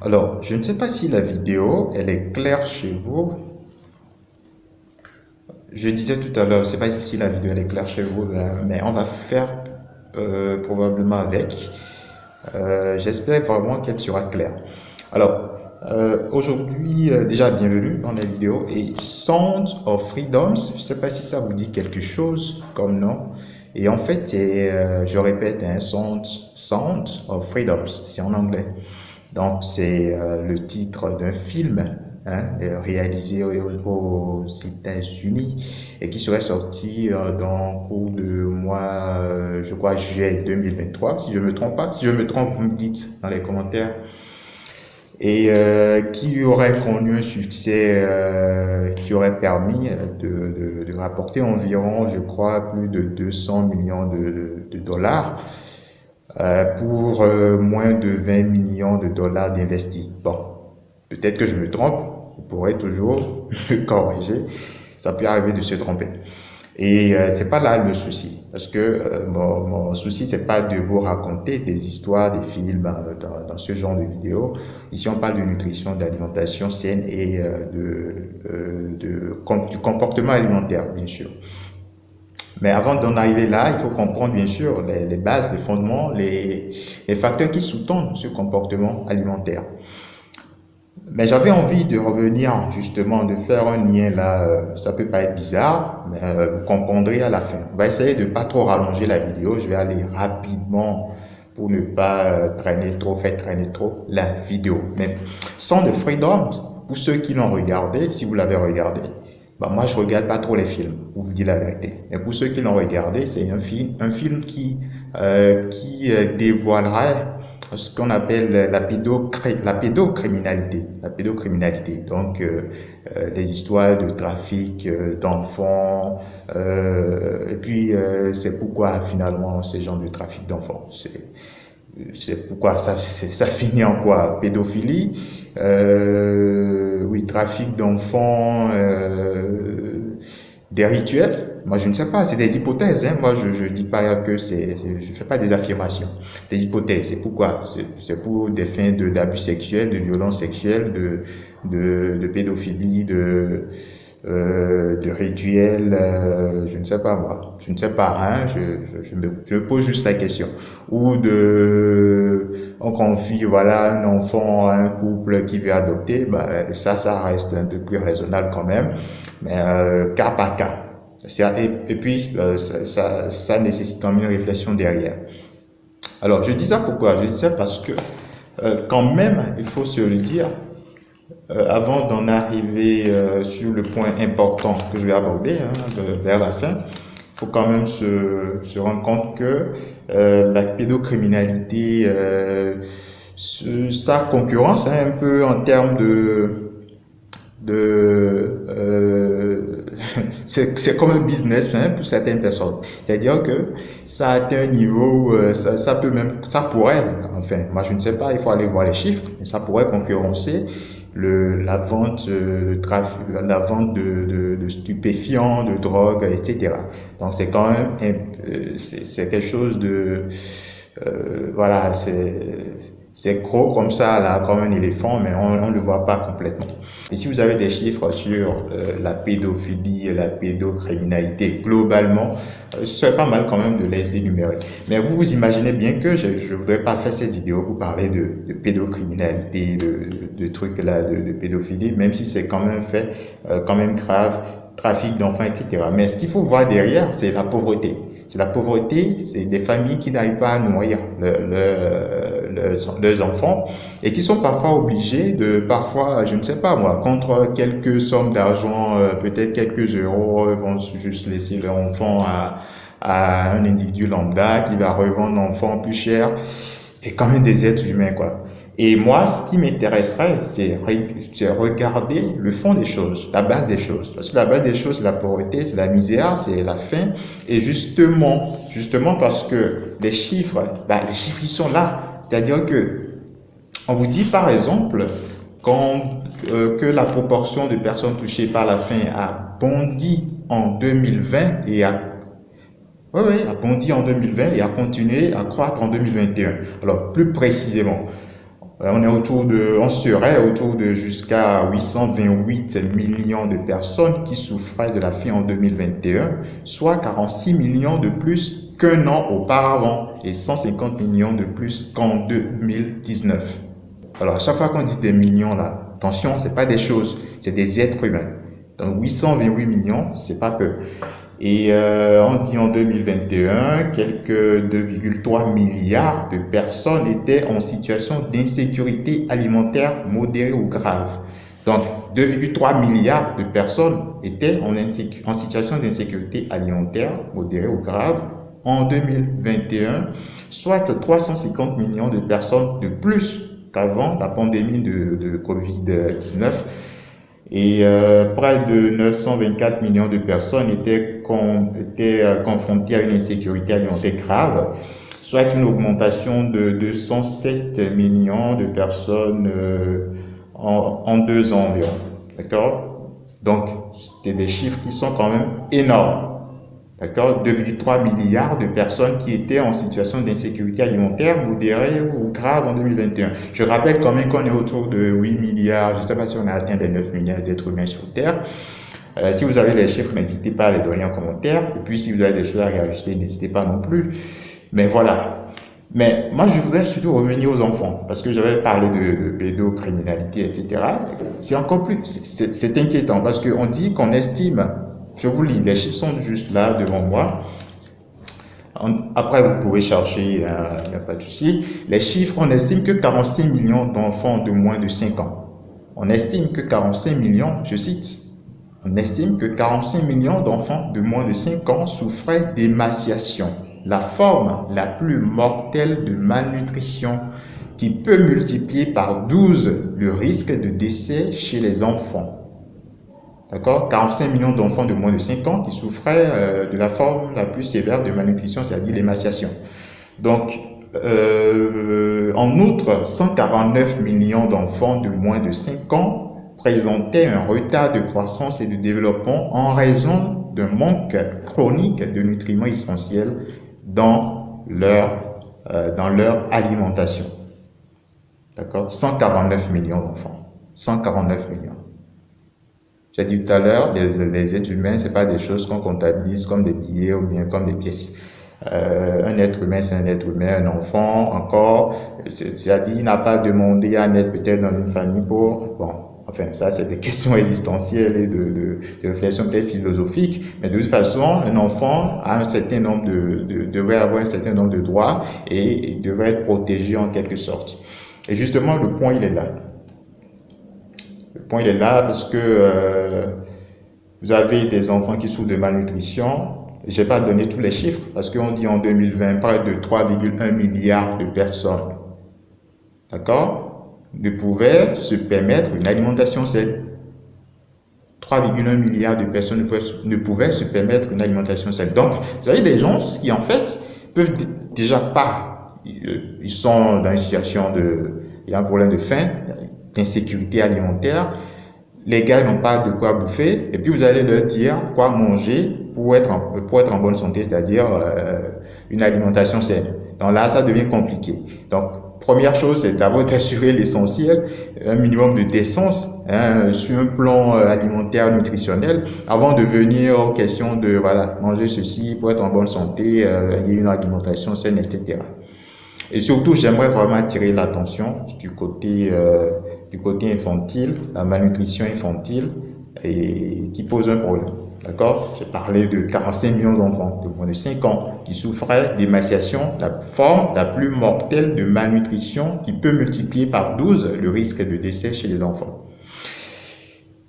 Alors, je ne sais pas si la vidéo, elle est claire chez vous. Je disais tout à l'heure, je ne sais pas si la vidéo, elle est claire chez vous, là, mais on va faire probablement avec. J'espère vraiment qu'elle sera claire. Alors, aujourd'hui, déjà bienvenue dans la vidéo et Sound of Freedoms. Je ne sais pas si ça vous dit quelque chose comme nom. Et en fait, je répète, un Sound of Freedoms, c'est en anglais. Donc, c'est le titre d'un film hein, réalisé aux États-Unis et qui serait sorti dans le cours de mois, je crois, juillet 2023. Si je ne me trompe pas, si je me trompe, vous me dites dans les commentaires. Et qui aurait connu un succès qui aurait permis de rapporter environ, je crois, plus de 200 millions de dollars pour moins de 20 millions de dollars d'investis. Bon, peut-être que je me trompe, vous pourrez toujours me corriger, ça peut arriver de se tromper. Et c'est pas là le souci, parce que mon souci c'est pas de vous raconter des histoires, des films dans ce genre de vidéos. Ici on parle de nutrition, d'alimentation saine et du comportement alimentaire, bien sûr. Mais avant d'en arriver là, il faut comprendre bien sûr les bases, les fondements, les facteurs qui sous-tendent ce comportement alimentaire. Mais j'avais envie de revenir justement, de faire un lien là, ça peut pas être bizarre, mais vous comprendrez à la fin. On va essayer de pas trop rallonger la vidéo, je vais aller rapidement pour ne pas faire traîner trop la vidéo. Mais Sound of Freedom, pour ceux qui l'ont regardé, si vous l'avez regardé, bah moi je regarde pas trop les films, pour vous dire la vérité. Mais pour ceux qui l'ont regardé, c'est un film qui dévoilerait ce qu'on appelle la pédocriminalité. La pédocriminalité, donc des histoires de trafic d'enfants, et puis c'est pourquoi finalement ces gens de trafic d'enfants. C'est pourquoi ça finit en quoi? Pédophilie, oui, trafic d'enfants, des rituels. Moi, je ne sais pas, c'est des hypothèses. Hein. Moi, je dis pas que je fais pas des affirmations. Des hypothèses. C'est pourquoi? C'est pour des fins d'abus sexuels, de violence sexuelle, de pédophilie, de rituels, je ne sais pas moi, je ne sais pas, hein, je me pose juste la question. Ou on confie, voilà, un enfant à un couple qui veut adopter, bah, ça reste un peu plus raisonnable quand même, mais cas par cas. Et puis, ça nécessite quand même une réflexion derrière. Alors, je dis ça pourquoi? Je dis ça parce que, quand même, il faut se le dire, avant d'en arriver sur le point important que je vais aborder vers la fin, il faut quand même se rendre compte que la pédocriminalité, sa concurrence un peu en termes c'est comme un business hein, pour certaines personnes. C'est-à-dire que ça a atteint un niveau, ça peut même, ça pourrait, enfin, moi je ne sais pas, il faut aller voir les chiffres, mais ça pourrait concurrencer la vente, le trafic, la vente de stupéfiants, de drogue, etc. Donc c'est quand même, c'est quelque chose de, voilà, c'est gros comme ça, là, comme un éléphant, mais on ne le voit pas complètement. Et si vous avez des chiffres sur la pédophilie et la pédocriminalité globalement, ce serait pas mal quand même de les énumérer. Mais vous imaginez bien que je ne voudrais pas faire cette vidéo pour parler de pédocriminalité, de trucs là, de pédophilie, même si c'est quand même fait, quand même grave, trafic d'enfants, etc. Mais ce qu'il faut voir derrière, c'est la pauvreté. C'est la pauvreté, c'est des familles qui n'arrivent pas à nourrir leurs enfants et qui sont parfois obligés parfois, je ne sais pas moi, contre quelques sommes d'argent, peut-être quelques euros, vont juste laisser leur enfant à un individu lambda qui va revendre l'enfant plus cher. C'est quand même des êtres humains, quoi. Et moi, ce qui m'intéresserait, c'est regarder le fond des choses, la base des choses. Parce que la base des choses, c'est la pauvreté, c'est la misère, c'est la faim. Et justement parce que les chiffres, les chiffres, ils sont là. C'est-à-dire que, on vous dit par exemple, que la proportion de personnes touchées par la faim a bondi en 2020 et a bondi en 2020 et a continué à croître en 2021. Alors, plus précisément, On serait autour de jusqu'à 828 millions de personnes qui souffraient de la faim en 2021, soit 46 millions de plus qu'un an auparavant et 150 millions de plus qu'en 2019. Alors, à chaque fois qu'on dit des millions là, attention, c'est pas des choses, c'est des êtres humains. Donc, 828 millions, c'est pas peu. Et on dit en 2021, quelques 2,3 milliards de personnes étaient en situation d'insécurité alimentaire modérée ou grave. Donc, 2,3 milliards de personnes étaient en situation d'insécurité alimentaire modérée ou grave en 2021, soit 350 millions de personnes de plus qu'avant la pandémie de Covid-19. Et près de 924 millions de personnes étaient confrontées à une insécurité alimentaire grave, soit une augmentation de 207 millions de personnes en 2 ans environ. D'accord? Donc, c'est des chiffres qui sont quand même énormes. D'accord? 2,3 milliards de personnes qui étaient en situation d'insécurité alimentaire modérée ou grave en 2021. Je rappelle quand même qu'on est autour de 8 milliards, je ne sais pas si on a atteint les 9 milliards d'êtres humains sur Terre. Si vous avez les chiffres, n'hésitez pas à les donner en commentaire. Et puis, si vous avez des choses à réajuster, n'hésitez pas non plus. Mais voilà. Mais moi, je voudrais surtout revenir aux enfants, parce que j'avais parlé de pédocriminalité, etc. C'est encore plus, c'est inquiétant, parce qu'on dit qu'on estime, je vous lis, les chiffres sont juste là devant moi. Après, vous pouvez chercher, il n'y a pas de souci. Les chiffres, on estime que 46 millions d'enfants de moins de 5 ans. On estime que 45 millions, je cite, on estime que 45 millions d'enfants de moins de 5 ans souffraient d'émaciation, la forme la plus mortelle de malnutrition qui peut multiplier par 12 le risque de décès chez les enfants. D'accord? 45 millions d'enfants de moins de 5 ans qui souffraient de la forme la plus sévère de malnutrition, c'est-à-dire l'émaciation. Donc, en outre, 149 millions d'enfants de moins de 5 ans présentaient un retard de croissance et de développement en raison d'un manque chronique de nutriments essentiels dans leur alimentation. D'accord? 149 millions d'enfants. 149 millions. J'ai dit tout à l'heure, les êtres humains, c'est pas des choses qu'on comptabilise comme des billets ou bien comme des pièces. Un être humain, c'est un être humain, un enfant, encore, c'est-à-dire, il n'a pas demandé à naître peut-être dans une famille pauvre. Bon, enfin, ça, c'est des questions existentielles et de réflexion peut-être philosophiques, mais de toute façon, un enfant a un certain nombre devrait avoir un certain nombre de droits et il devrait être protégé en quelque sorte. Et justement, le point, il est là. Le point, il est là parce que vous avez des enfants qui souffrent de malnutrition. Je n'ai pas donné tous les chiffres parce qu'on dit en 2020, près de 3,1 milliards de personnes, d'accord, ne pouvaient se permettre une alimentation saine. 3,1 milliards de personnes ne pouvaient se permettre une alimentation saine. Donc, vous avez des gens qui, en fait, peuvent déjà pas, ils sont dans une situation il y a un problème de faim, d'insécurité alimentaire. Les gars n'ont pas de quoi bouffer, et puis vous allez leur dire quoi manger pour être en bonne santé, c'est-à-dire une alimentation saine. Donc là, ça devient compliqué. Donc, première chose, c'est d'abord d'assurer l'essentiel, un minimum de décence sur un plan alimentaire, nutritionnel, avant de venir aux questions de voilà, manger ceci pour être en bonne santé, il y a une alimentation saine, etc. Et surtout, j'aimerais vraiment attirer l'attention du côté infantile, la malnutrition infantile, et qui pose un problème. D'accord? J'ai parlé de 45 millions d'enfants de moins de 5 ans qui souffraient d'émaciation, la forme la plus mortelle de malnutrition qui peut multiplier par 12 le risque de décès chez les enfants.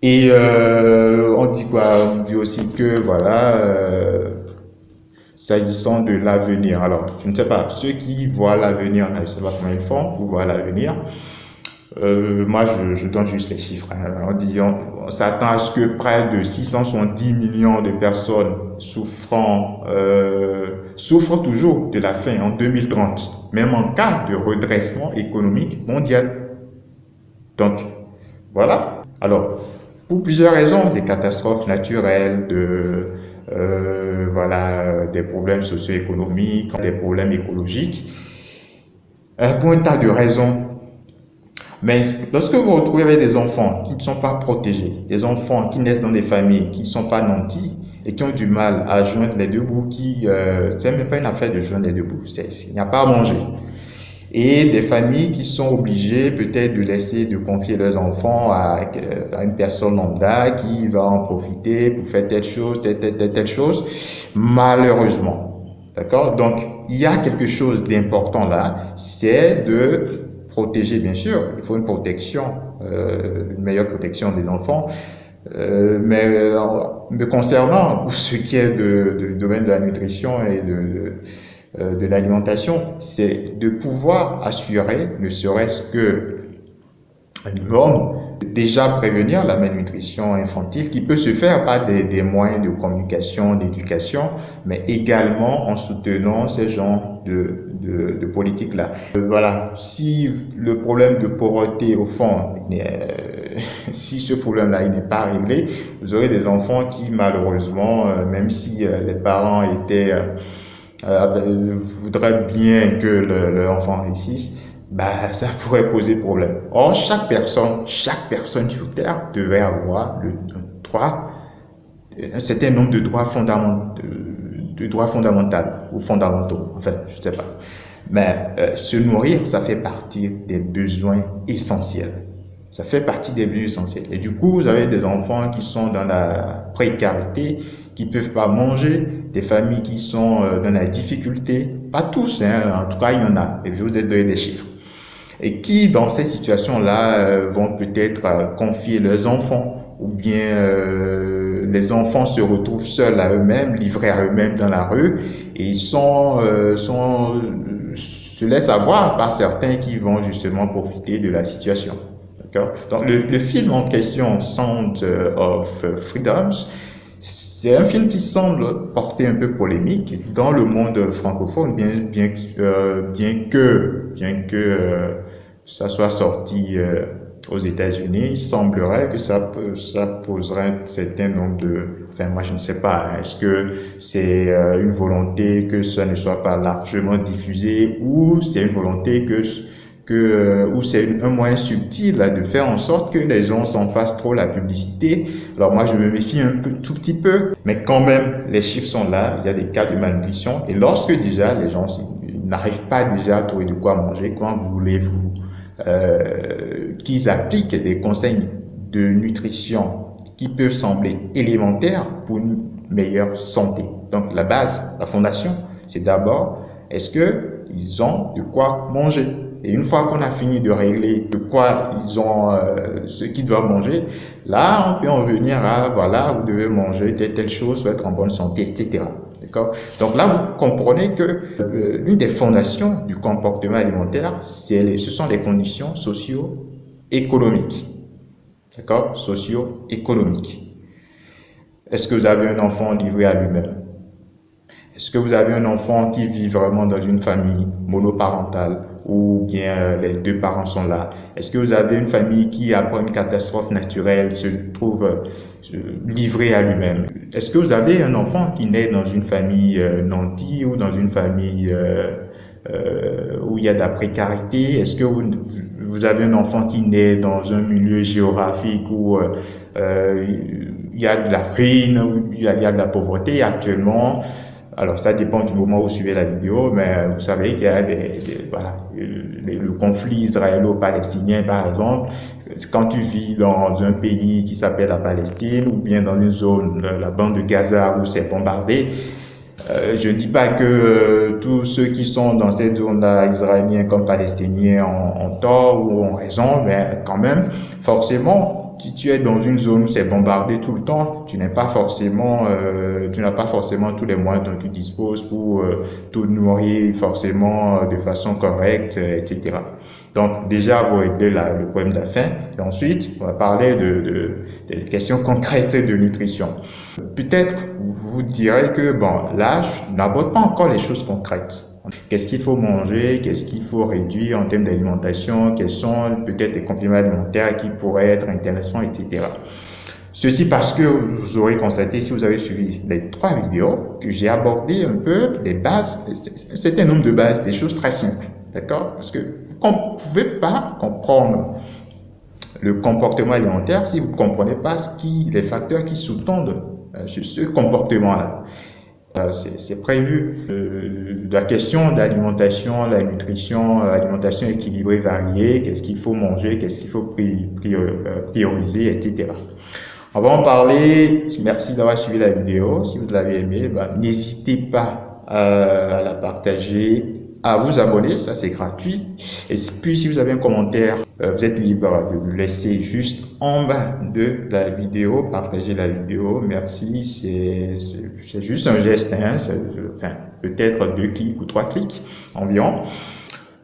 Et on dit quoi? On dit aussi que, voilà, s'agissant de l'avenir. Alors, je ne sais pas, ceux qui voient l'avenir, je ne sais pas comment ils font pour voir l'avenir. Moi, je donne juste les chiffres. On s'attend à ce que près de 670 millions de personnes souffrent toujours de la faim en 2030, même en cas de redressement économique mondial. Donc, voilà. Alors, pour plusieurs raisons, des catastrophes naturelles, des problèmes socio-économiques, des problèmes écologiques, pour un tas de raisons, Mais lorsque vous vous retrouvez avec des enfants qui ne sont pas protégés, des enfants qui naissent dans des familles qui ne sont pas nantis et qui ont du mal à joindre les deux bouts, c'est même pas une affaire de joindre les deux bouts, il n'y a pas à manger. Et des familles qui sont obligées peut-être de confier leurs enfants à une personne lambda qui va en profiter pour faire telle chose, telle chose, malheureusement. D'accord? Donc, il y a quelque chose d'important là, c'est de protéger, bien sûr, il faut une protection, une meilleure protection des enfants, mais me concernant, pour ce qui est du domaine de la nutrition et de l'alimentation, c'est de pouvoir assurer, ne serait-ce que un minimum, déjà prévenir la malnutrition infantile qui peut se faire par des moyens de communication, d'éducation, mais également en soutenant ces genres de politiques-là. Voilà, si le problème de pauvreté, au fond, si ce problème-là n'est pas réglé, vous aurez des enfants qui, malheureusement, même si les parents voudraient bien que leur enfant réussisse, bah, ça pourrait poser problème. Or, chaque personne sur Terre devrait avoir un certain nombre de droits fondamentaux ou fondamentaux, enfin, je sais pas. Mais se nourrir, ça fait partie des besoins essentiels. Ça fait partie des besoins essentiels. Et du coup, vous avez des enfants qui sont dans la précarité, qui peuvent pas manger, des familles qui sont dans la difficulté. Pas tous, hein, en tout cas, il y en a. Et je vous ai donné des chiffres. Et qui, dans ces situations-là, vont peut-être confier leurs enfants, ou bien les enfants se retrouvent seuls à eux-mêmes, livrés à eux-mêmes dans la rue, et ils se laissent avoir par certains qui vont justement profiter de la situation. D'accord? Donc le film en question, Sound of Freedoms, c'est un film qui semble porter un peu polémique dans le monde francophone, bien que ça soit sorti aux États-Unis, il semblerait que ça poserait un certain nombre enfin moi je ne sais pas, hein, est-ce que c'est une volonté que ça ne soit pas largement diffusé ou c'est une volonté ou c'est un moyen subtil là, de faire en sorte que les gens s'en fassent trop la publicité. Alors moi je me méfie tout petit peu, mais quand même les chiffres sont là, il y a des cas de malnutrition et lorsque déjà les gens n'arrivent pas déjà à trouver de quoi manger, comment voulez-vous qu'ils appliquent des conseils de nutrition qui peuvent sembler élémentaires pour une meilleure santé. Donc la base, la fondation, c'est d'abord, est-ce que ils ont de quoi manger? Et une fois qu'on a fini de régler de quoi ils ont, ce qu'ils doivent manger, là, on peut en venir à, voilà, vous devez manger telle chose pour être en bonne santé, etc. D'accord? Donc là, vous comprenez que l'une des fondations du comportement alimentaire, ce sont les conditions socio-économiques. D'accord? Socio-économiques. Est-ce que vous avez un enfant livré à lui-même? Est-ce que vous avez un enfant qui vit vraiment dans une famille monoparentale ou bien les deux parents sont là? Est-ce que vous avez une famille qui, après une catastrophe naturelle, se trouve livrée à lui-même? Est-ce que vous avez un enfant qui naît dans une famille nantie ou dans une famille où il y a de la précarité? Est-ce que vous avez un enfant qui naît dans un milieu géographique où il y a de la ruine, où il y a de la pauvreté actuellement? Alors, ça dépend du moment où vous suivez la vidéo, mais vous savez qu'il y a voilà, le conflit israélo-palestinien, par exemple. Quand tu vis dans un pays qui s'appelle la Palestine, ou bien dans une zone, la bande de Gaza, où c'est bombardé, je ne dis pas que tous ceux qui sont dans cette zone-là, israéliens comme palestiniens, ont tort ou ont raison, mais quand même, forcément, si tu es dans une zone où c'est bombardé tout le temps, tu n'as pas forcément tous les moyens dont tu disposes pour te nourrir forcément de façon correcte, etc. Donc déjà, vous réglez le problème de la faim. Et ensuite, on va parler des questions concrètes de nutrition. Peut-être vous direz que bon, là, je n'aborde pas encore les choses concrètes. Qu'est-ce qu'il faut manger, qu'est-ce qu'il faut réduire en termes d'alimentation, quels sont peut-être les compléments alimentaires qui pourraient être intéressants, etc. Ceci parce que vous aurez constaté, si vous avez suivi les 3 vidéos, que j'ai abordé un peu les bases, un certain nombre de bases, des choses très simples, d'accord? Parce que ne pouvez pas comprendre le comportement alimentaire si vous ne comprenez pas les facteurs qui sous-tendent ce comportement-là. C'est prévu. La question d'alimentation, la nutrition, alimentation équilibrée, variée, qu'est-ce qu'il faut manger, qu'est-ce qu'il faut prioriser, etc. On va en parler. Merci d'avoir suivi la vidéo. Si vous l'avez aimé, n'hésitez pas à la partager, à vous abonner, ça c'est gratuit. Et puis si vous avez un commentaire, vous êtes libre de le laisser juste en bas de la vidéo, partagez la vidéo, merci, c'est juste un geste, hein, enfin, peut-être 2 clics ou 3 clics environ.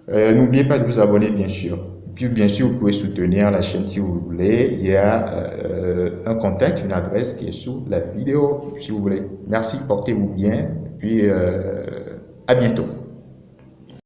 N'oubliez pas de vous abonner bien sûr. Puis bien sûr, vous pouvez soutenir la chaîne si vous voulez. Il y a un contact, une adresse qui est sous la vidéo si vous voulez. Merci, portez-vous bien. Puis à bientôt.